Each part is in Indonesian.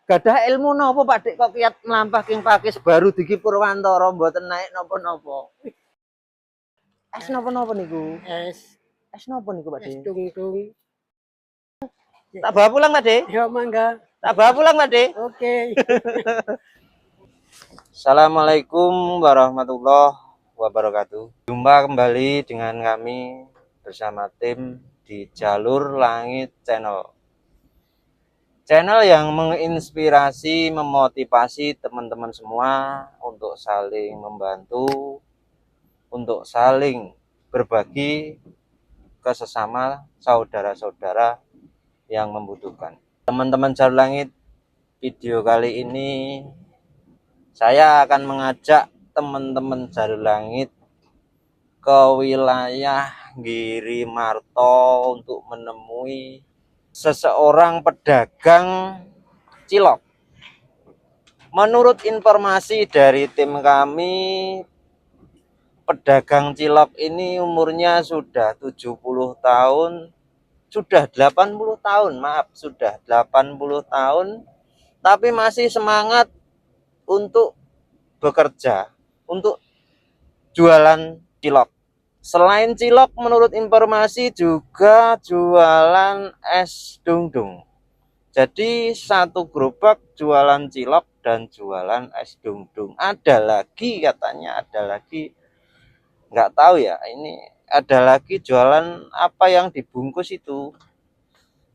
Gadah ilmu napa Pak Dik kok kiyat mlampah king pakis baru diki Purwantara mboten naik napa-napa. Es napa-napa niku? Es Es napa niku Pak es Dik? dung-dung. Tak bawa pulang Pak Dik. Ya mangga. Tak bawa pulang Pak Dik. Oke. Assalamualaikum warahmatullahi wabarakatuh. Jumpa kembali dengan kami bersama tim di Jalur Langit Channel. Channel yang menginspirasi, memotivasi teman-teman semua untuk saling membantu, untuk saling berbagi ke sesama saudara-saudara yang membutuhkan. Teman-teman Jalur Langit, video kali ini saya akan mengajak teman-teman Jalur Langit ke wilayah Giri Marto untuk menemui seseorang pedagang cilok. Menurut informasi dari tim kami, pedagang cilok ini umurnya sudah 70 tahun, sudah 80 tahun, maaf, sudah 80 tahun, tapi masih semangat untuk bekerja, untuk jualan cilok. Selain cilok, menurut informasi juga jualan es dung-dung. Jadi satu gerobak jualan cilok dan jualan es dung-dung. Ada lagi katanya, ada lagi, nggak tahu ya, ini ada lagi jualan apa yang dibungkus itu.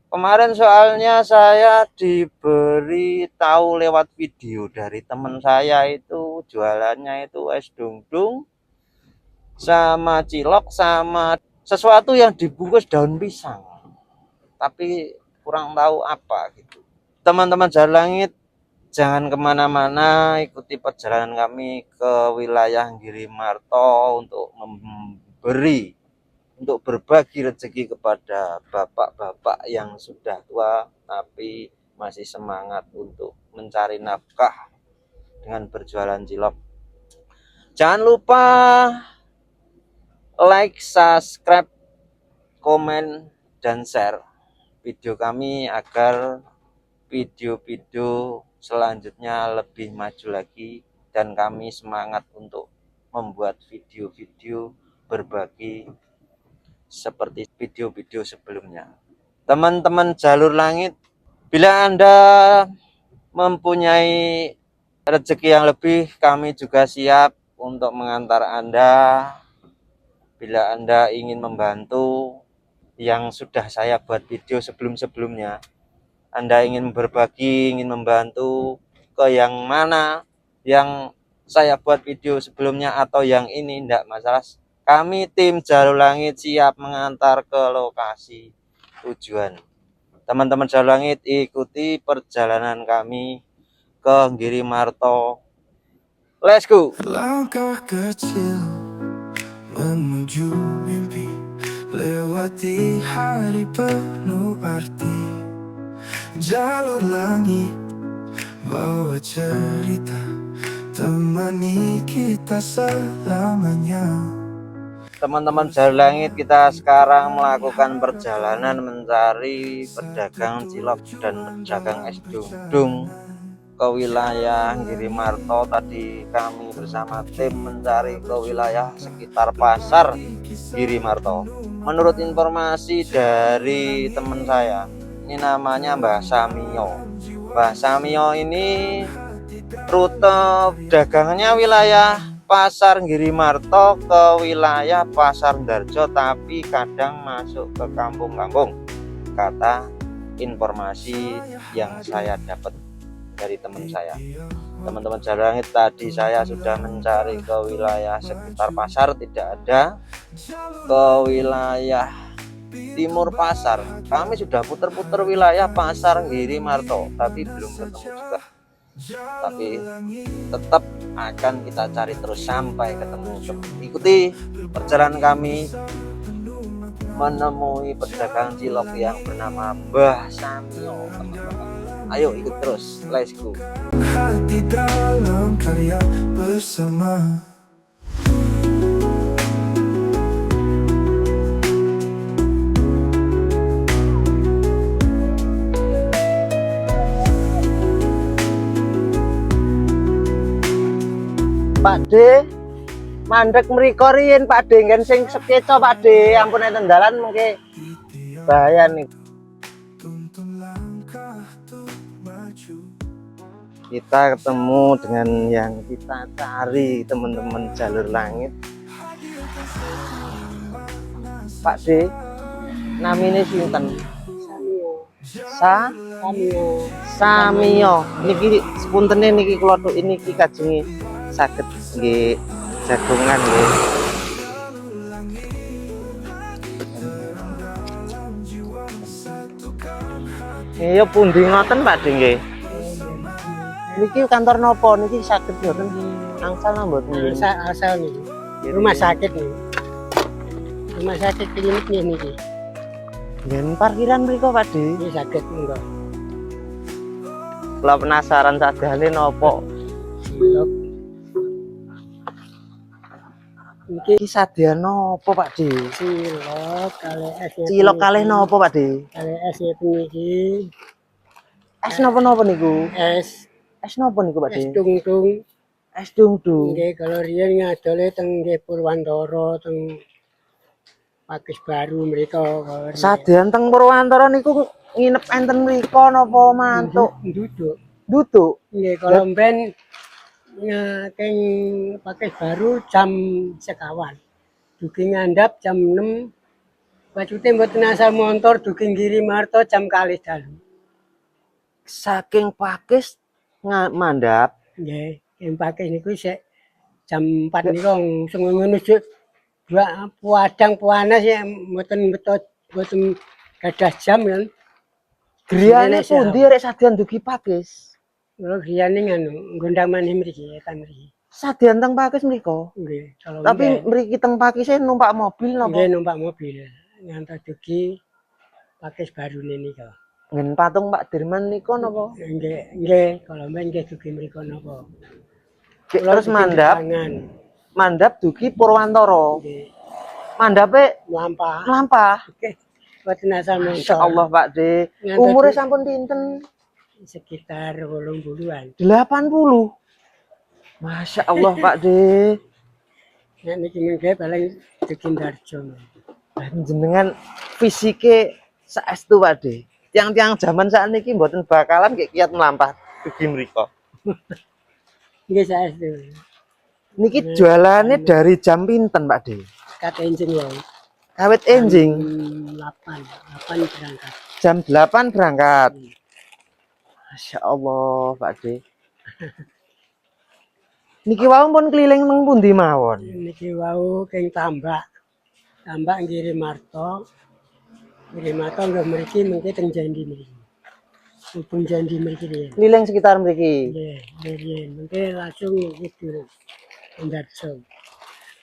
Kemarin soalnya saya diberi tahu lewat video dari teman saya itu jualannya itu es dung-dung sama cilok sama sesuatu yang dibungkus daun pisang, tapi kurang tahu apa gitu. Teman-teman Jalur Langit, jangan kemana-mana, ikuti perjalanan kami ke wilayah Giri Marto untuk memberi, untuk berbagi rezeki kepada bapak-bapak yang sudah tua tapi masih semangat untuk mencari nafkah dengan berjualan cilok. Jangan lupa like, subscribe, komen, dan share video kami agar video-video selanjutnya lebih maju lagi dan kami semangat untuk membuat video-video berbagi seperti video-video sebelumnya. Teman-teman Jalur Langit, bila Anda mempunyai rezeki yang lebih, kami juga siap untuk mengantar Anda. Bila Anda ingin membantu yang sudah saya buat video sebelum-sebelumnya, Anda ingin berbagi, ingin membantu ke yang mana yang saya buat video sebelumnya atau yang ini, tidak masalah. Kami tim Jalur Langit siap mengantar ke lokasi tujuan. Teman-teman Jalur Langit, ikuti perjalanan kami ke Giri Marto. Let's go. Langkah kecil menuju mimpi, lewati hari penuh arti. Jalur langit bawa cerita, temani kita selamanya. Teman-teman Jalur Langit, kita sekarang melakukan perjalanan mencari pedagang cilok dan pedagang es dung-dung ke wilayah Giri Marto. Tadi kami bersama tim mencari ke wilayah sekitar pasar Giri Marto. Menurut informasi dari teman saya, ini namanya Mbah Samio. Mbah Samio ini rute dagangannya wilayah pasar Giri Marto ke wilayah pasar Darjo, tapi kadang masuk ke kampung-kampung, kata informasi yang saya dapat dari teman saya. Teman-teman Jalur Langit, tadi saya sudah mencari ke wilayah sekitar pasar, tidak ada. Ke wilayah timur pasar, kami sudah putar-putar wilayah pasar Giri Marto, tapi belum ketemu juga. Tapi tetap akan kita cari terus sampai ketemu. Ikuti perjalanan kami menemui pedagang cilok yang bernama Mbah Samio. Ayo ikut terus, let's go. Hati dalam karya bersama. Pak De. Mandek mriko riyin Pak De nggen sing sekeco Pak De. Ampun enten dalan mengke bahaya nih. Tuntun langkah untuk maju. Kita ketemu dengan yang kita cari, teman-teman jalur langit. Pak De, namine sinten? Samio. Niki sepuntene niki klothuk niki kajengi saged nggih jagongan nggih. Iya pundi ngoten Pak De nggih. Niki kantor nopo niki saged mboten angsal mboten nggih. Asal nih, rumah sakit nih, rumah sakit klinik nih niki. Ngen parkiran mriko Pak De. Ini sakit enggak? Kula penasaran sadane nopo. Cilok. Niki Iki sadyan nopo Pak De? cilok kali es. Cilok kalih nopo Pak De? Kali es itu niki. Es nopo-nopo niku? Es Es nopo niku Pak es De? tungtung. Es dung-dung. Nggih kalau riyen ngadole teng nggih Purwantara teng Pakis Baru mereka kalau Sadyan teng Purwantara niku nginep enten mriko napa mantuk? duduk. Duduk. Nggih kalau ben keng Pakis Baru jam sekawan. Dugi ngandhap jam 6. Bacute mboten asal montor dugi ngiri marto jam kalih dalu. Saking Pakis mandap. Nggih, keng Pakis niku sik jam 4 niku langsung menuju dua puadang puanas ya mboten mboten gadah jam kan. Griyane pundi rek sadyan dugi Pakis? Kalau griyane nganu gondaman mriki etan mriki. Sadyan teng Pakis mriko. Nggih, kalau Tapi mriki teng Pakise numpak mobil napa? nggih numpak mobil. Ngantos dugi Pakis Baru niku. Ngen patung Pak Dirman niku napa? Nggih, kalau men nggih dugi mriko napa. Terus mandap dugi Purwantara. Nggih, Mandape mlampah. mlampah. Oke. Mboten asal Masya montor. Allah Pak De. Ngantos Umure sampun pinten? Sekitar 80-an. 80. Masya Allah Pak De. Nek niki mengke paling dugi Darjo. Jenengan fisike saestu Pak De. Tiang-tiang zaman sakniki mboten bakalan kayak kiat melampah dugi mriko. Nggih saestu. Niki jualannya dari jam pinten Pak De? Kata enjing ya. Kawit enjing 8 berangkat. jam 8 berangkat. Masya Allah Pak De. Niki wau pun keliling nang pundi mawon? Niki wau keng tambak. Tambak ngirim marto. Ngirim marto nggih mriki mengke teng Jandi mriki. Upun Jandi mriki riyen. Keliling sekitar mriki. Nggih, riyen mengke langsung ngidul. Darjo.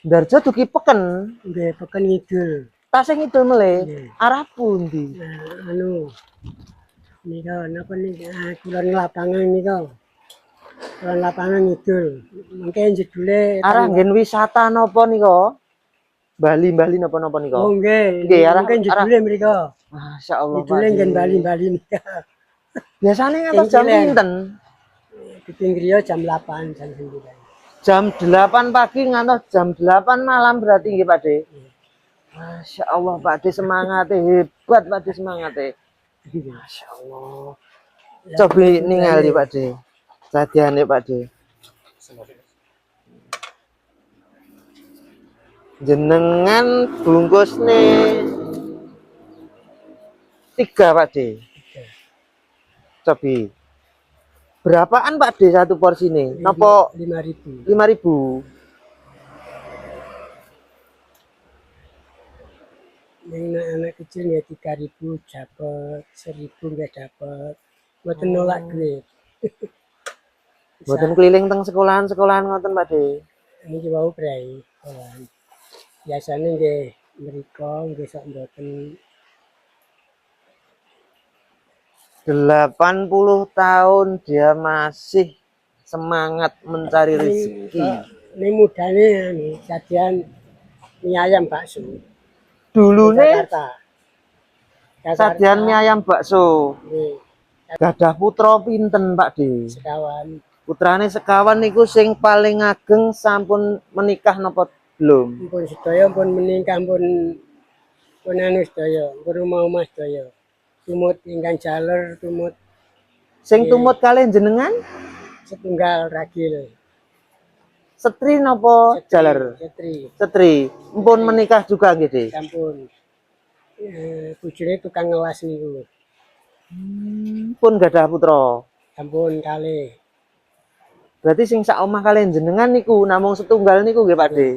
Darjo dugi peken. Nggih, peken ngidul. Tasih ngidul meleh. Nggih. Arah pundi? Nah, anu. Nika napa niki kulon lapangan nika. Kulon lapangan ngidul. Mengke jedule Arah nggen wisata napa nika? Bali napa-napa nika? Oh nggih, Nggih, arah mungkin jedule mriko. Masya Allah Pak Jedule De. nggen Bali nika. Biasanya ngantos jam pinten? Di pinggir jam 8 jam 9. Jam 8 pagi ngantos jam 8 malam berarti nggih Pak De. Masya Allah Pak De semangatnya hebat Pak De semangatnya. Masya Allah. Coba ningali Pak De. Sadyane Pak De. Jenengan bungkus nih 3 Pak De. Coba. Berapaan Pak De satu porsi nih? Napa 5.000. 5.000? Yang anak kecil ya 3.000 dapat, 1.000 nggak dapat. Mboten nolak duit. Mboten keliling teng sekolahan ngoten Pak De. Ini wau prai. Biasanya nggih mriko nggih sok mboten 80 tahun dia masih semangat mencari rezeki. Ini mudane nih sajian mie ayam bakso. Dulu nih Jakarta. sajian mie ayam bakso. Nggih, Gadah putra pinten Pak De? sekawan. Putrane sekawan niku sing paling ageng sampun menikah napa belum? Pun sedaya pun menikah pun anu sedaya, pun rumah sedaya. Tumut ingkang jaler, tumut Sing tumut kalih jenengan setunggal ragil. setri napa jaler? Setri. Setri. Mpun menikah juga nggih, Dik? Sampun. Bojone tukang ngelas niku. Pun gadah putra. Sampun kalih. Berarti sing sak omah kalian jenengan niku namung setunggal niku nggih, Pakde.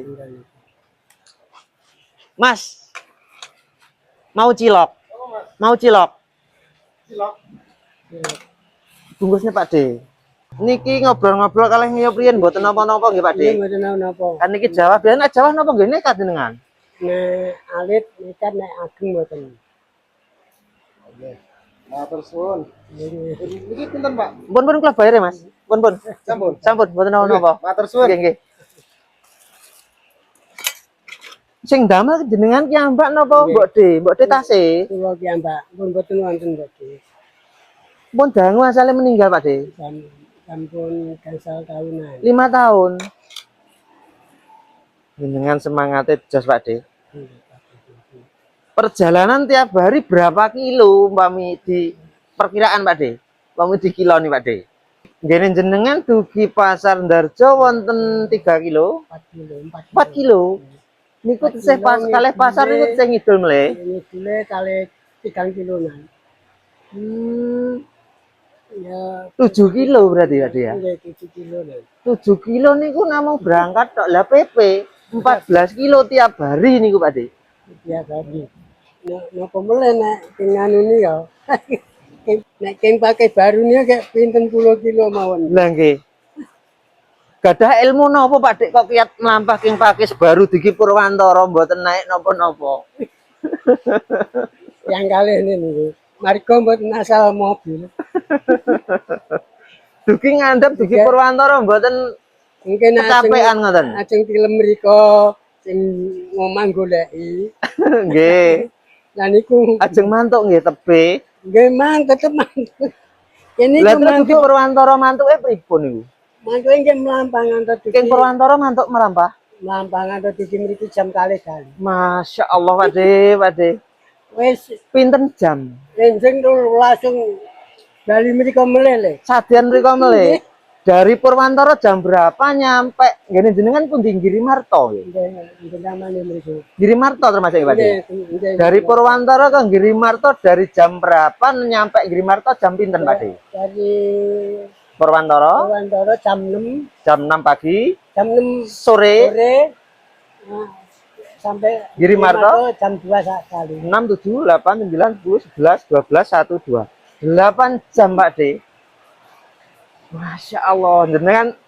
Mas. Mau cilok. Mau cilok. Cilok. Bungkusnya Pakde. Niki ngobrol-ngobrol kalih ngiyup riyen mboten napa-napa nggih, Pakde. Mboten napa. Kan niki Jawa, biyen nek Jawa napa nggih nekat jenengan? Nek alit nekat nek ageng mboten. Matur suwun. Niki pinten, Pak? Pun kula bayar ya, Mas. Pun. Sampun. Sampun, mboten napa-napa. Matur suwun. Nggih. Sing damel jenengan ki ambak napa Mbok De? Mbok De tasih. Kula ki ambak pun mboten wonten Pakde. Pun dangu asale meninggal, Pakde. Sampun gangsal tahunan. 5 tahun. Jenengan semangatnya jos, Pakde. Perjalanan tiap hari berapa kilo umpami di perkiraan, Pakde? Umpami di kilo nih, Pakde. Nggene jenengan dugi pasar Ndarjo wonten 3 kilo, 4 kilo, 4 kilo. Niku tesih pas kalih pasar niku tesih ngidul mle. Ngidule kalih 3 kilonan. Ya 7 kilo berarti, Pakde ya. nggih 7 kilonan. 7 kilo niku namung berangkat tok. Lah PP 14 kilo tiap hari niku, Pakde. Tiap hari. Napa mulai nek nganu ni ya. Nek keng pakai baru ni kayak pinten puluh kilo mawon. Lah nggih. Gadah ilmu napa, Pak Dik, kok kiat mlampah king pakis baru diki Purwantara mboten naik napa-napa. Yang kali ini niku. Marga mboten asal mobil. Dugi ngandhap dugi Purwantara mboten Mungkin kecapean ngoten. ajeng film mriko sing ngomong goleki. Nggih. Lah niku Ajeng mantuk nggih tebe. nggih mang tetep mantuk. Ini Lah terus dugi Purwantara mantuke pripun niku? mantuk nggih mlampah ngantos King Purwantara mantuk merampah. mlampah ngantos iki mriki jam kali. Masya Allah, Pak Dik, Pak Dik. Wis Pinten jam? enjing langsung bali mriko melele. Sadian mriko mele. Dari Purwantara jam berapa nyampe? Ngene jenengan pundi Girimarto nggih. Nggih namane mriko. Girimarto termasuk Pak Dik. Nggih. Dari Purwantara ke Girimarto dari jam berapa nyampe Girimarto jam pinten, Pak Dik? Dari Purwantara Purwantara jam 6, jam 6 pagi, jam 6 sore sore nah, sampai Girimarto jam 2 kali. 6, 7, 8, 9, 10, 11, 12, 1, 2. 8 jam, Pak Dik. Masya Allah,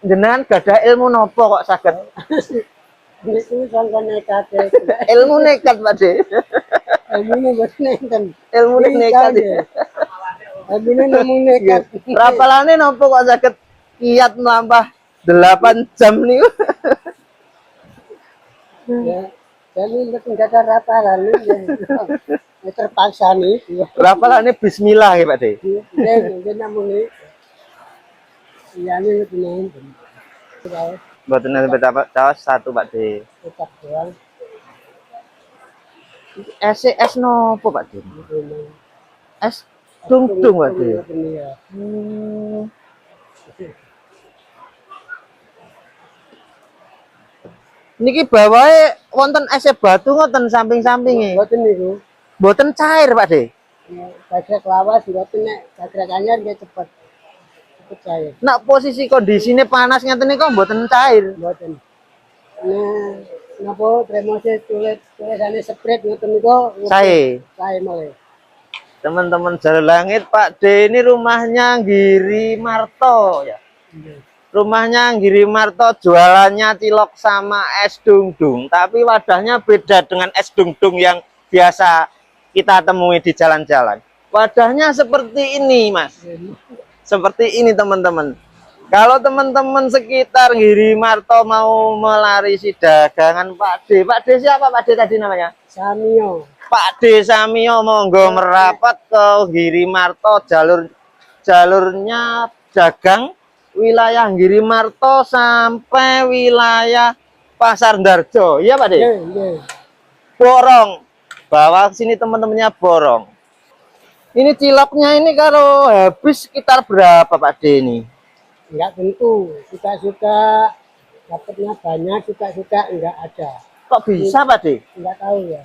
jenengan gadah ilmu nopo kok saged Niku sangka nekat. ilmu nekat, Pak Dik. Ilmune mboten nenten. Ilmu nekat. Ilmune namung nekat. Rapalane nopo kok saged kiat melampah 8 jam niku. Ya, jadi mboten gak ada rapalan ya. Terpaksa nih. Rapalane bismillah ya, Pak Dik. Ya namung nih. Iya nih mboten nenten. Mboten betapa caos satu, Pak Dik. Tetap doang. Es nopo, Pak Dik? Es dung-dung, Pak Dik. Iya. Niki bawahe wonten es batu ngoten samping-sampinge. Mboten niku. Mboten cair, Pak Dik. Bagrek lawas mboten nek bagrek anyar nggih cepet. Cepet cair. Nak posisi kondisine panas ngeten niku mboten cair. Mboten. Nah, napa premose tulisane spread ngoten niku Sae. sae malih. Teman-teman Jalur Langit, Pak D ini rumahnya Giri Marto ya. Rumahnya Giri Marto, jualannya cilok sama es dung-dung, tapi wadahnya beda dengan es dung-dung yang biasa kita temui di jalan-jalan. Wadahnya seperti ini, Mas. Seperti ini, teman-teman. Kalau teman-teman sekitar Giri Marto mau melarisi dagangan Pak D. Pak D siapa, Pak D tadi namanya? Samio. Pak D Samio, monggo merapat ke Giri Marto, jalurnya dagang wilayah Girimarto sampai wilayah Pasar Ndarjo. Iya, Pak De? Iya, iya. Borong. Bawa ke sini teman-temannya borong. Ini ciloknya ini kalau habis sekitar berapa, Pak De ini? Enggak tentu, suka-suka dapatnya banyak, suka-suka enggak ada. Kok bisa, Pak De? Enggak tahu ya.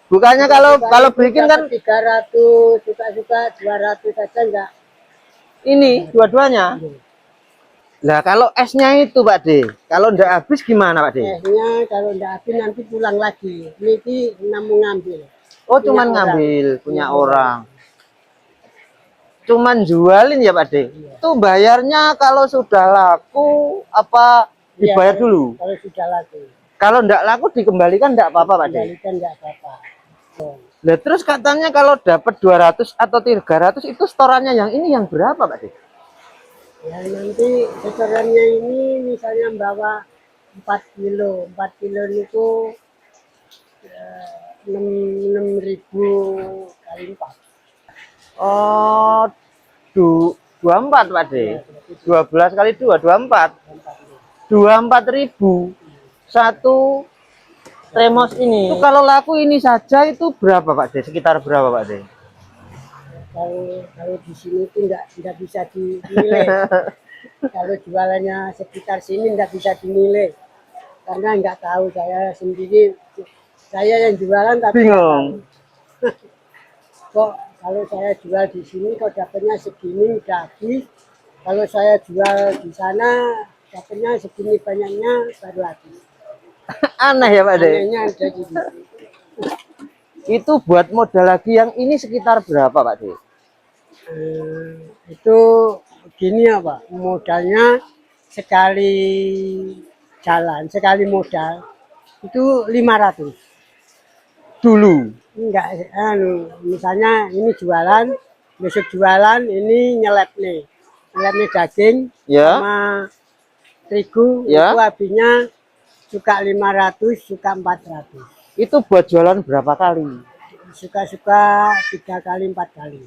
Bukannya kalau bikin kan 300, suka-suka 200 saja enggak. ini dua-duanya. Iya. Lah kalau esnya itu, Pak De, kalau ndak habis gimana, Pak De? Esnya kalau enggak habis nanti pulang lagi. Ini namun ngambil. Oh, Punya cuman orang. ngambil punya Punya orang. Cuman jualin ya, Pak De. Iya. Itu bayarnya kalau sudah laku apa Iya, dibayar kalau- dulu? Kalau sudah laku. Kalau ndak laku dikembalikan ndak apa-apa, Pak De. Kembalikan enggak apa-apa. Oh. Lah terus katanya kalau dapat 200 atau 300 itu setorannya yang ini yang berapa, Pak De? Ya nanti setorannya ini misalnya bawa 4 kilo. 4 kilo itu 6.000 kali 4. Oh, 24, Pak De. 12 kali 2, 24. 24.000 satu tremos ini. Itu kalau laku ini saja itu berapa, Pak De? Sekitar berapa, Pak De? Kalau di sini itu enggak bisa dinilai. Kalau jualannya sekitar sini enggak bisa dinilai. Karena enggak tahu saya sendiri. Saya yang jualan tapi Bingung. kok kalau saya jual di sini kok dapatnya segini udah habis. Kalau saya jual di sana dapatnya segini banyaknya baru habis. Aneh ya, Pak De. Anehnya ada di situ. Itu buat modal lagi yang ini sekitar berapa, Pak De? Itu gini ya Pak, modalnya sekali jalan, sekali modal itu 500. Dulu. Enggak, misalnya ini jualan, besok jualan, ini nyelep nih daging Ya. sama terigu, Ya. itu habisnya suka 500, suka 400. Itu buat jualan berapa kali? Suka-suka 3 kali, 4 kali.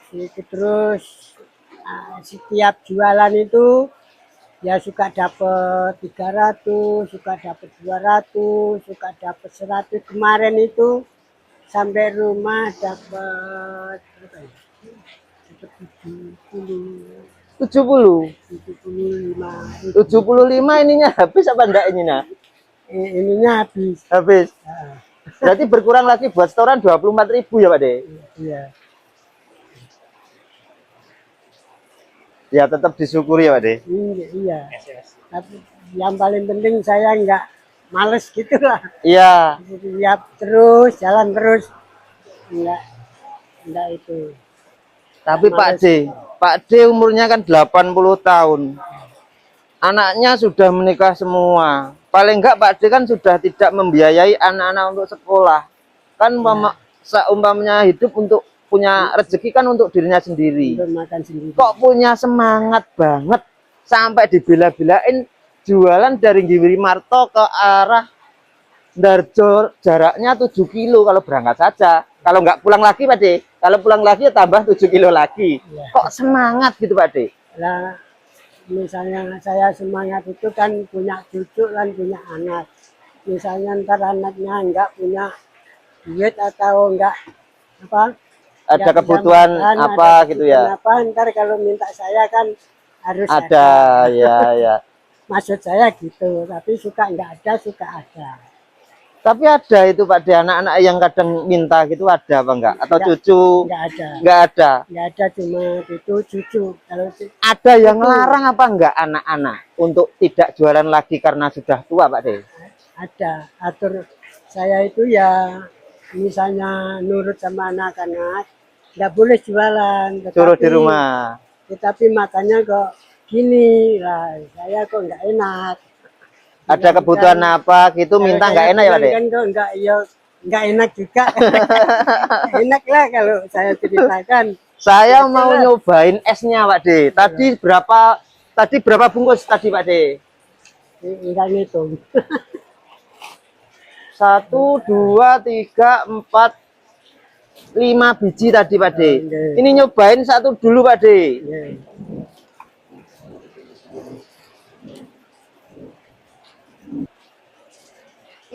Itu terus setiap jualan itu ya suka dapat 300, suka dapat 200, suka dapat 100. Kemarin itu sampai rumah dapat berapa ya? Dapat 70. 75. 75 ininya habis apa enggak ini, nah? Ininya habis. Habis. Ah, Berarti berkurang lagi buat setoran 24.000 ya, Pak De? iya. Ya tetap disyukuri ya, Pak De. Iya. Tapi yang paling penting saya nggak males gitu lah. Iya. Lihat terus, jalan terus. Enggak itu. Tapi Pak D umurnya kan 80 tahun. Anaknya sudah menikah semua. Paling enggak Pak D kan sudah tidak membiayai anak-anak untuk sekolah. Kan seumpamanya hidup untuk punya rezeki kan untuk dirinya sendiri. Untuk makan sendiri. Kok punya semangat banget sampai dibela-belain jualan dari Girimarto ke arah Ndarjo, jaraknya 7 kilo kalau berangkat saja. Kalau nggak pulang lagi, Pak De. Kalau pulang lagi ya tambah 7 kilo lagi. Ya. Kok semangat gitu, Pak De? Lah, misalnya saya semangat itu kan punya cucu dan punya anak. Misalnya ntar anaknya enggak punya duit atau enggak apa? Ada nggak bisa kebutuhan makan, apa ada gitu kebutuhan ya? Apa, ntar kalau minta saya kan harus Ada, ya, ya. Maksud saya gitu, tapi suka enggak ada, suka ada. Tapi ada itu Pak De, anak-anak yang kadang minta gitu ada apa enggak? Atau Enggak. cucu? Enggak ada. Enggak ada. Enggak ada, cuma itu cucu. Kalau Ada yang larang apa enggak anak-anak untuk tidak jualan lagi karena sudah tua, Pak De? ada atur saya itu ya misalnya nurut sama anak-anak nggak boleh jualan Suruh di rumah. tetapi makannya kok gini lah saya kok nggak enak. Ada kebutuhan apa gitu minta nggak enak ya, Pak De? Kan kok nggak enak juga. Enak lah kalau saya ceritakan. Saya mau nyobain esnya, Pak De. Tadi berapa bungkus tadi, Pak De? Enggak ngitung. 1, 2, 3, 4, 5 biji tadi, Pak De. Oke. Ini nyobain satu dulu, Pak De. Ya.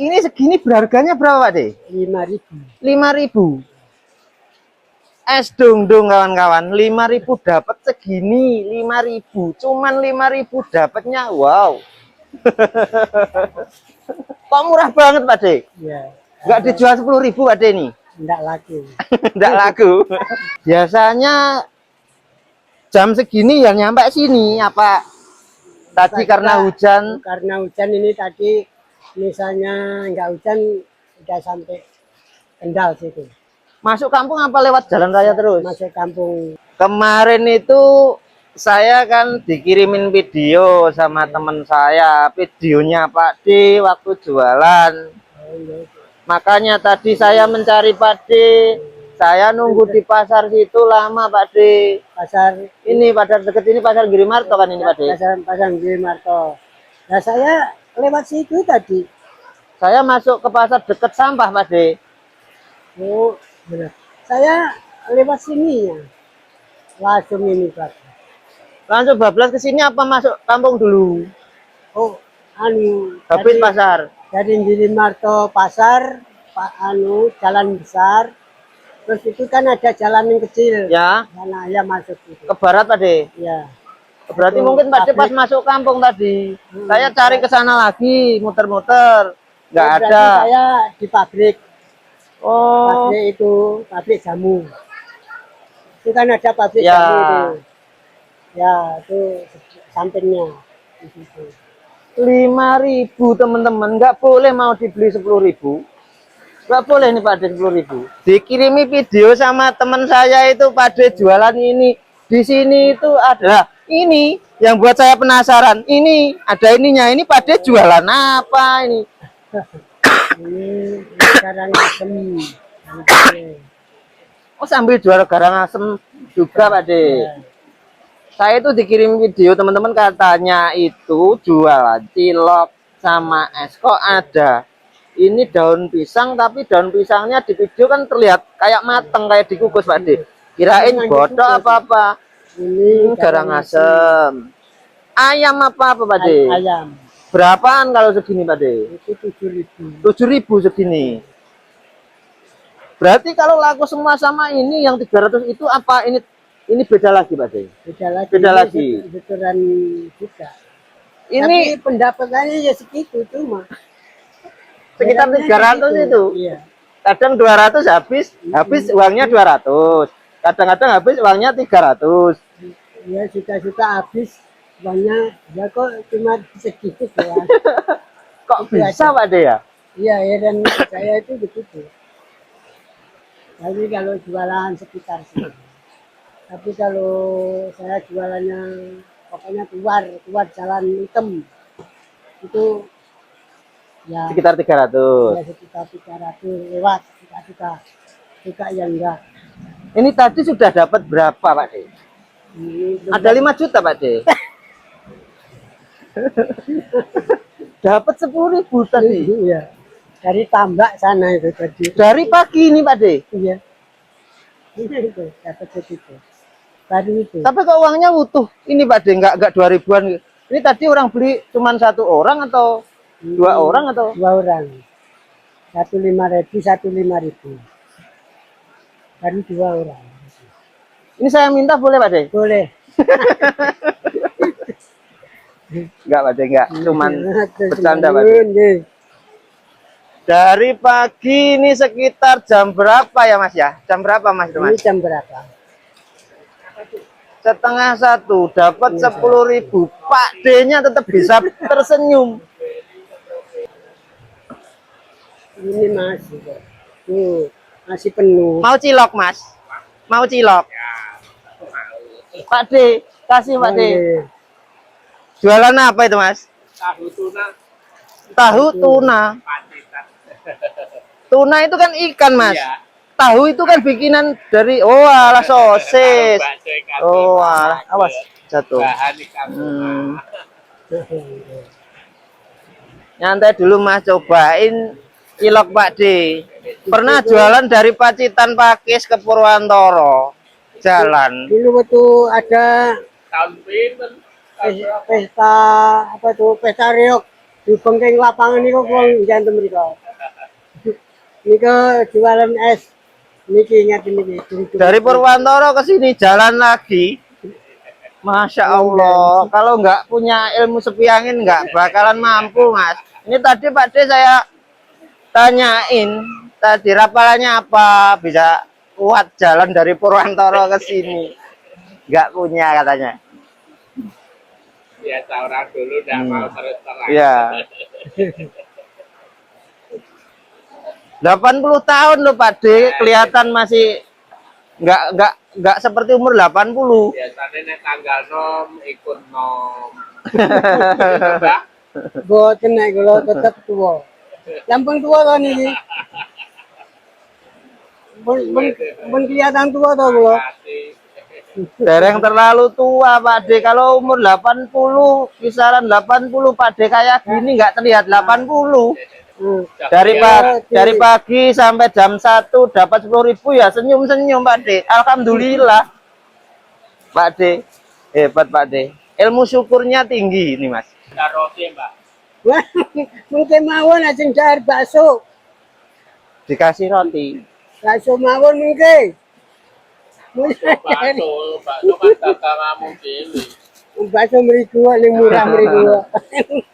Ini segini berharganya berapa, Pak De? 5.000. 5.000. Es dong kawan-kawan, 5.000 dapat segini, 5.000. Cuman 5.000 dapatnya. Wow. Kok murah banget, Pak De? Ya, Nggak dijual 10.000, Pak De ini. enggak laku. Nggak laku. Biasanya jam segini yang nyampe sini apa tadi karena hujan? Karena hujan ini tadi, misalnya enggak hujan, udah sampai Kendal situ. Masuk kampung apa lewat jalan raya terus? Masuk kampung. Kemarin itu saya kan dikirimin video sama teman saya, videonya Pak D waktu jualan. Oh, iya. Makanya tadi saya mencari Pak D. Saya nunggu di pasar situ lama, Pak D. Pasar Ini pasar deket ini pasar Girimarto kan ini, Pak D. pasar Girimarto. Nah, saya lewat situ tadi. Saya masuk ke pasar deket sampah, Pak D. Oh, benar. Saya lewat sini ya. Langsung ini, Pak. Langsung bablas ke sini apa masuk kampung dulu? Oh, anu. Habis pasar. Dari Girimarto pasar, Pak anu jalan besar. Terus itu kan ada jalan yang kecil. Ya. Mana ya masuk itu. Ke barat, Pak D. Ya. Berarti Itu mungkin Pak D pas pabrik. masuk kampung tadi. Saya cari ke sana lagi, muter-muter. Nggak Berarti ada. Saya di pabrik. Oh. Pabrik itu pabrik jamu. Itu kan ada pabrik Ya. jamu itu. Ya, itu sampingnya di situ. 5.000 teman-teman, nggak boleh mau dibeli 10.000. Nggak boleh nih Pak D 10.000. Dikirimi video sama teman saya itu Pak D jualan ini. Di sini itu ada ini yang buat saya penasaran. Ini ada ininya. Ini Pak D jualan apa ini? Ini sekarang asem. Oh sambil jual garang asem juga Pak D. Saya itu dikirim video teman-teman katanya itu jualan cilok sama es. Kok ada? Ini daun pisang tapi daun pisangnya di video kan terlihat kayak mateng kayak dikukus Pak D. Kirain bodoh apa-apa. Ini Garang asem. Ayam apa Pak D? ayam. Berapaan kalau segini Pak D? Itu 7.000. 7.000 segini. Berarti kalau laku semua sama ini yang 300 itu apa ini beda lagi Pak D? Beda lagi. Beda Ini lagi. Betulan juga. Ini Tapi pendapatannya ya segitu cuma. sekitar 300 itu. Iya. Kadang 200 habis uangnya 200. Kadang-kadang habis uangnya 300. Ya suka-suka habis uangnya ya kok cuma segitu doang. Kok bisa Pak D ya? Iya, ya dan saya itu begitu. Tapi kalau jualan sekitar sini. Tapi kalau saya jualannya pokoknya keluar jalan hitam itu ya Sekitar 300. ya sekitar 300 lewat suka yang enggak. Ini tadi sudah dapat berapa Pak D? Ini Ada 5 juta Pak D. Dapat 10.000 tadi. Iya. Dari tambak sana itu tadi. Dari pagi ini Pak D. Iya. Ini itu dapat segitu. Tadi itu. Tapi kok uangnya utuh. Ini Pak D enggak 2.000-an. Ini tadi orang beli cuma 1 orang atau 2 orang atau 2 orang. 1.500, 1.500. Tadi 2 orang. ini saya minta boleh Pak D? Boleh. Enggak Pak D, enggak. Cuman bercanda Pak D. Ini. Dari pagi ini sekitar jam berapa ya Mas ya? Jam berapa Mas itu Ini Mas? jam berapa? 12:30 dapat 10.000. Pak D-nya tetap bisa tersenyum. Ini masih. Tuh, masih penuh. Mau cilok Mas? Mau cilok? Pak D, kasih Pak D. Boleh. Jualan apa itu Mas? Tahu tuna Tahu tuna. pancitan. Tuna itu kan ikan Mas. Iya. Tahu itu kan bikinan dari alah sosis. Bakso ikan Oh tuna. alah, awas jatuh. Bahan ikan tuna. Nyantai dulu Mas, cobain cilok Pak D. Pernah jualan dari Pacitan Pakis ke Purwantoro. Jalan. Dulu waktu ada Tahun pinten? pesta apa tuh pesta reok di bengkeng lapangan niku wong janten mriku. Niku jualan es. Niki ingat niki. Dari Purwantoro ke sini jalan lagi. Masya Allah, kalau nggak punya ilmu sepi angin nggak bakalan mampu, Mas. Ini tadi Pak D saya tanyain, tadi rapalannya apa bisa kuat jalan dari Purwantoro ke sini. Nggak punya katanya. Biasa orang dulu udah mau terus terang. Iya. 80 tahun loh Pak D, kelihatan masih nggak seperti umur 80. Biasanya nek tanggal nom ikut nom. Boten nek kula tetep tuwa. Lampung tua kan iki. Pun kelihatan tua to kula. Dereng terlalu tua Pak D. Kalau umur 80, kisaran 80 Pak D kayak gini nggak terlihat 80. Dari pagi sampai jam 1 dapat 10.000 ya senyum-senyum Pak D. Alhamdulillah. Pak D. Hebat Pak D. Ilmu syukurnya tinggi ini Mas. Roti, Mbak. Wah, mungkin mawon ajeng cair bakso. Dikasih roti. Bakso mawon mungkin. Bakso kan daganganmu dhewe. Bakso mriku ning murah mriku.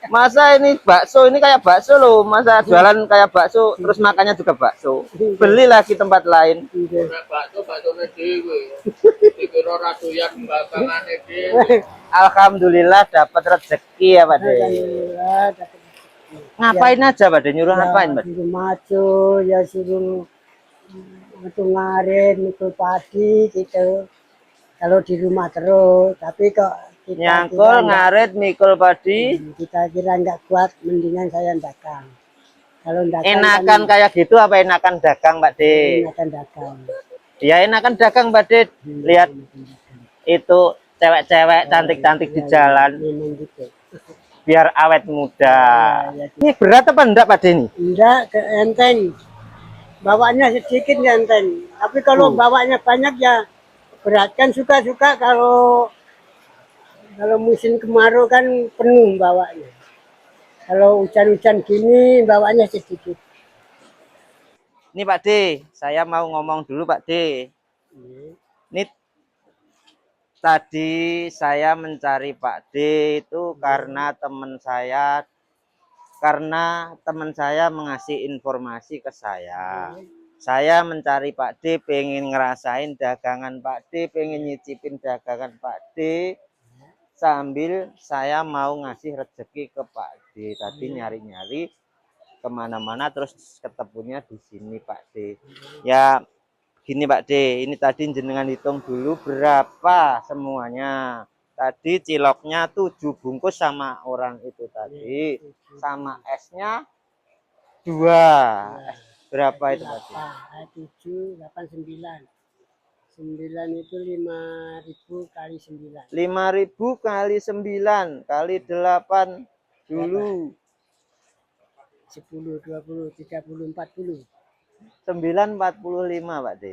Masa ini bakso ini kayak bakso loh. Masa jualan kayak bakso terus makannya juga bakso. Beli lagi tempat lain. Nek baksone dhewe. Dikira ora doyan bakangane dhewe. Alhamdulillah. Alhamdulillah dapat rezeki ya Pak D. Alhamdulillah dapat. Ngapain aja Pak D? Nyuruh ngapain Pak D? Suruh maco, ya suruh itu ngarit, mikul padi gitu. Kalau di rumah terus, tapi kok kita Nyangkul, ngarit, mikul padi. kita kira nggak kuat, mendingan saya dagang. Kalau dagang Enakan kayak gitu apa enakan dagang Pak D? enakan dagang. Ya enakan dagang Pak D. Lihat itu cewek-cewek cantik-cantik di jalan Memang gitu. biar awet muda. Ya, Ini berat apa enggak Pak D ini? enggak ke enteng. Bawanya sedikit ya enteng. Tapi kalau bawanya banyak ya berat. Kan suka-suka kalau musim kemarau kan penuh bawanya. Kalau hujan-hujan gini bawanya sedikit. Ini Pak D, saya mau ngomong dulu Pak D. Ini tadi saya mencari Pak D itu karena teman saya mengasih informasi ke saya. Saya mencari Pak D, pengen ngerasain dagangan Pak D, pengen nyicipin dagangan Pak D, sambil saya mau ngasih rezeki ke Pak D. Tadi nyari-nyari kemana-mana terus ketemunya di sini Pak D. Ya gini Pak D, ini tadi jenengan hitung dulu berapa semuanya. Tadi ciloknya 7 bungkus sama orang itu tadi, sama esnya 2. Berapa itu Pak D? 7, 8, 9. 9 itu 5.000 kali 9. 5.000 kali 9 kali 8 dulu. 10, 20, 30, 40. 945 Pak D.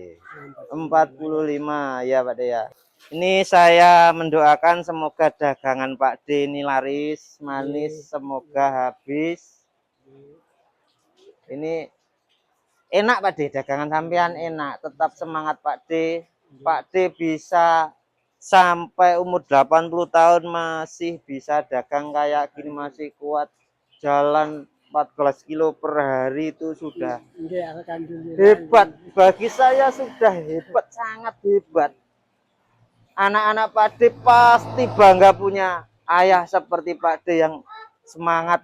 45 ya Pak D ya. Ini saya mendoakan semoga dagangan Pak D ini laris, manis, semoga habis. Ini enak Pak D, dagangan sampean enak, tetap semangat Pak D. Pak D bisa sampai umur 80 tahun masih bisa dagang kayak gini, masih kuat jalan 14 kilo per hari itu sudah Iya, alhamdulillah. hebat. Bagi saya sudah hebat, sangat hebat. Anak-anak Pak D pasti bangga punya ayah seperti Pak D yang semangat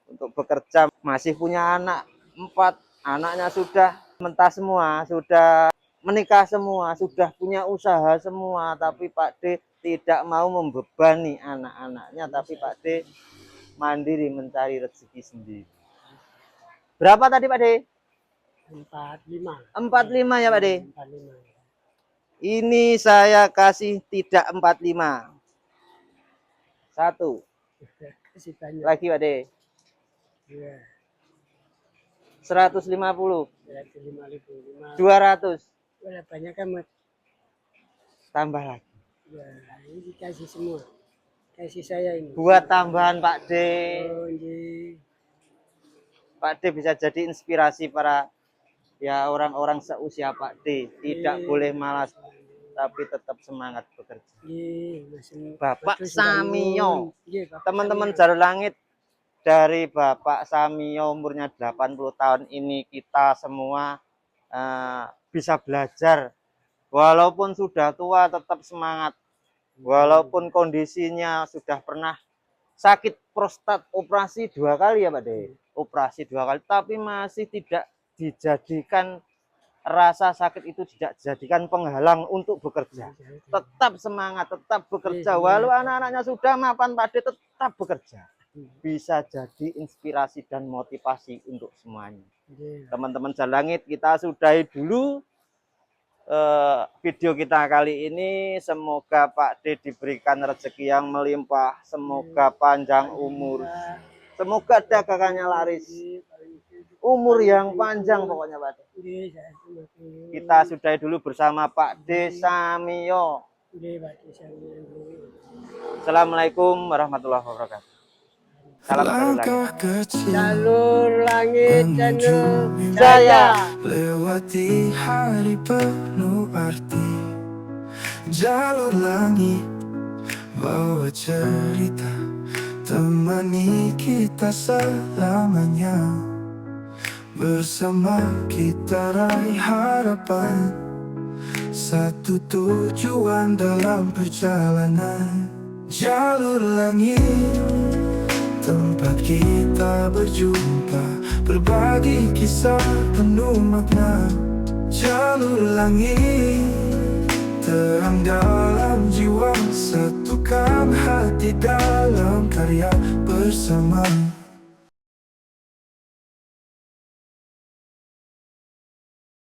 untuk bekerja. Masih punya anak 4, anaknya sudah mentah semua, sudah menikah semua, sudah punya usaha semua. Tapi Pak D tidak mau membebani anak-anaknya, tapi Pak D mandiri mencari rezeki sendiri. Berapa tadi Pak D? 45. 45 ya Pak D? 45. Ini saya kasih tidak 45. 1. Kasih banyak. Lagi Pak D. Iya, 150. 5.000. 200. Udah banyak kan, Mas? Tambah lagi. Ya, ini dikasih semua. kasih saya ini. buat tambahan Pak D. Oh, nggih. Pak D bisa jadi inspirasi para ya orang-orang seusia Pak D. Tidak boleh malas, tapi tetap semangat bekerja. Nggih, Mas. Bapak Betul, Samio, Nggih, Bapak teman-teman Samio. Jalur Langit, dari Bapak Samio umurnya 80 tahun ini kita semua bisa belajar. Walaupun sudah tua tetap semangat. Walaupun kondisinya sudah pernah sakit prostat operasi 2 kali ya Pak De. Operasi 2 kali, tapi masih tidak dijadikan rasa sakit itu tidak dijadikan penghalang untuk bekerja. Tetap semangat, tetap bekerja. Walau anak-anaknya sudah mapan Pak De, tetap bekerja. Bisa jadi inspirasi dan motivasi untuk semuanya. Teman-teman Jalur Langit, kita sudahi dulu video kita kali ini. Semoga Pak D diberikan rezeki yang melimpah, semoga panjang umur, semoga dagangannya laris, umur yang panjang pokoknya Pak D. Kita sudahi dulu bersama Pak D Samio. Assalamualaikum warahmatullahi wabarakatuh. Salam Jalur Langit. Langkah kecil Jalur Langit Channel menuju Jaya. lewati hari penuh arti. Jalur langit bawa cerita, temani kita selamanya. Bersama kita raih harapan, satu tujuan dalam perjalanan. Jalur langit, tempat kita berjumpa, berbagi kisah penuh makna. Jalur langit, terang dalam jiwa, satukan hati dalam karya bersama.